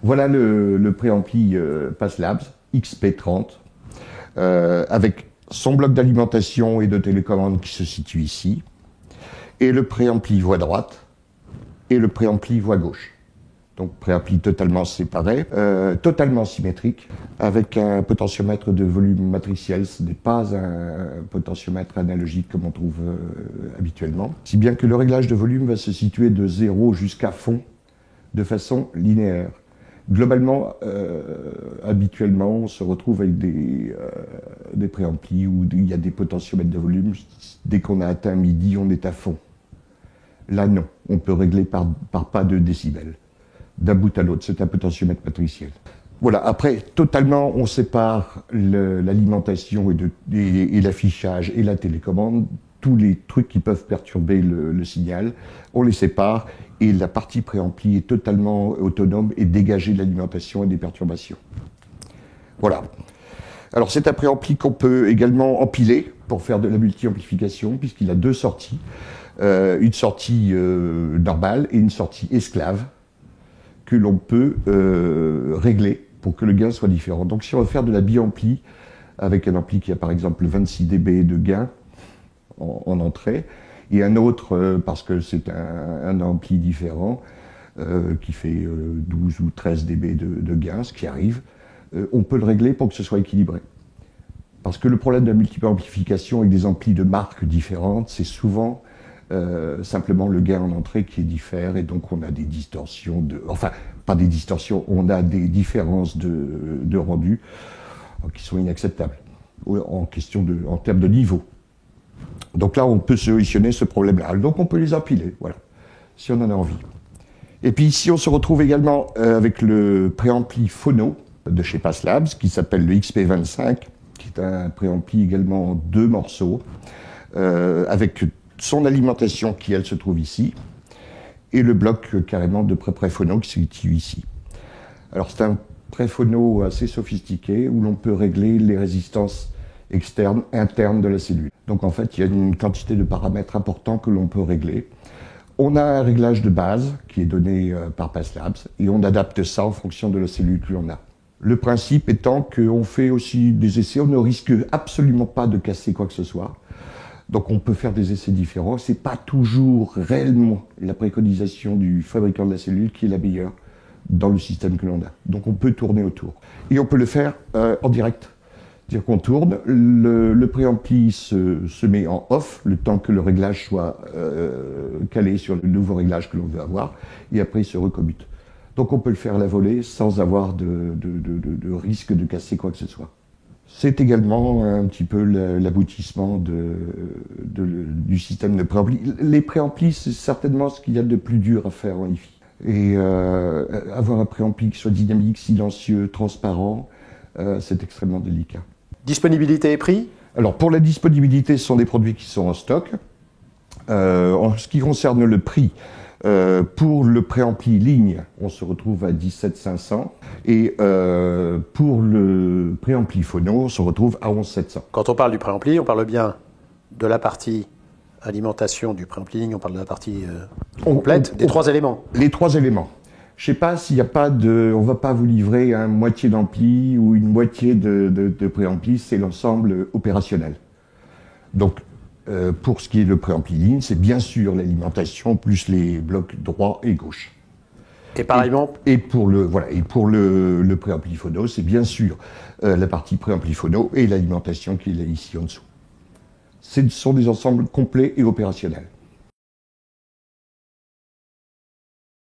Voilà le préampli PassLabs XP30 avec son bloc d'alimentation et de télécommande qui se situe ici, et le préampli voie droite et le préampli voie gauche. Donc préampli totalement séparé, totalement symétrique, avec un potentiomètre de volume matriciel. Ce n'est pas un potentiomètre analogique comme on trouve habituellement. Si bien que le réglage de volume va se situer de 0 jusqu'à fond de façon linéaire. Globalement, habituellement, on se retrouve avec des préamplis où il y a des potentiomètres de volume. Dès qu'on a atteint midi, on est à fond. Là, non. On peut régler par pas de décibels. D'un bout à l'autre, c'est un potentiomètre matriciel. Voilà, après, totalement, on sépare l'alimentation et l'affichage et la télécommande. Tous les trucs qui peuvent perturber le signal, on les sépare, et la partie préampli est totalement autonome et dégagée de l'alimentation et des perturbations. Voilà. Alors c'est un préampli qu'on peut également empiler pour faire de la multi-amplification, puisqu'il a deux sorties. Une sortie normale et une sortie esclave, que l'on peut régler pour que le gain soit différent. Donc si on veut faire de la bi-ampli, avec un ampli qui a par exemple 26 dB de gain en entrée, et un autre, parce que c'est un ampli différent, qui fait 12 ou 13 dB de gain, ce qui arrive, on peut le régler pour que ce soit équilibré. Parce que le problème de la multiple amplification avec des amplis de marques différentes, c'est souvent simplement le gain en entrée qui diffère, et donc on a des distorsions enfin, pas des distorsions, on a des différences de rendu qui sont inacceptables, en termes de niveau. Donc là, on peut solutionner ce problème-là. Donc on peut les empiler, voilà, si on en a envie. Et puis ici, on se retrouve également avec le préampli phono de chez PassLabs, qui s'appelle le XP25, qui est un préampli également en 2 morceaux, avec son alimentation qui, elle, se trouve ici, et le bloc carrément de pré-phono qui se situe ici. Alors c'est un pré-phono assez sophistiqué, où l'on peut régler les résistances externes, internes de la cellule. Donc en fait, il y a une quantité de paramètres importants que l'on peut régler. On a un réglage de base qui est donné par PassLabs, et on adapte ça en fonction de la cellule que l'on a. Le principe étant qu'on fait aussi des essais, on ne risque absolument pas de casser quoi que ce soit. Donc on peut faire des essais différents. C'est pas toujours réellement la préconisation du fabricant de la cellule qui est la meilleure dans le système que l'on a. Donc on peut tourner autour. Et on peut le faire en direct. C'est-à-dire qu'on tourne, le préampli se met en off, le temps que le réglage soit calé sur le nouveau réglage que l'on veut avoir, et après il se recommute. Donc on peut le faire à la volée sans avoir de risque de casser quoi que ce soit. C'est également un petit peu l'aboutissement du système de préampli. Les préamplis, c'est certainement ce qu'il y a de plus dur à faire en hi-fi. Et avoir un préampli qui soit dynamique, silencieux, transparent, c'est extrêmement délicat. Disponibilité et prix ? Alors pour la disponibilité, ce sont des produits qui sont en stock. En ce qui concerne le prix, pour le préampli ligne, on se retrouve à 17 500, et pour le préampli phono, on se retrouve à 11 700. Quand on parle du préampli, on parle bien de la partie alimentation du préampli ligne, on parle de la partie complète, des 3 éléments. Les 3 éléments. Je ne sais pas s'il n'y a pas de... On ne va pas vous livrer une moitié d'ampli ou une moitié de préampli, c'est l'ensemble opérationnel. Donc, pour ce qui est le préampli ligne, c'est bien sûr l'alimentation plus les blocs droit et gauche. Et pareillement. Et pour le préampli phono, c'est bien sûr la partie préampli phono et l'alimentation qui est là, ici en dessous. Ce sont des ensembles complets et opérationnels.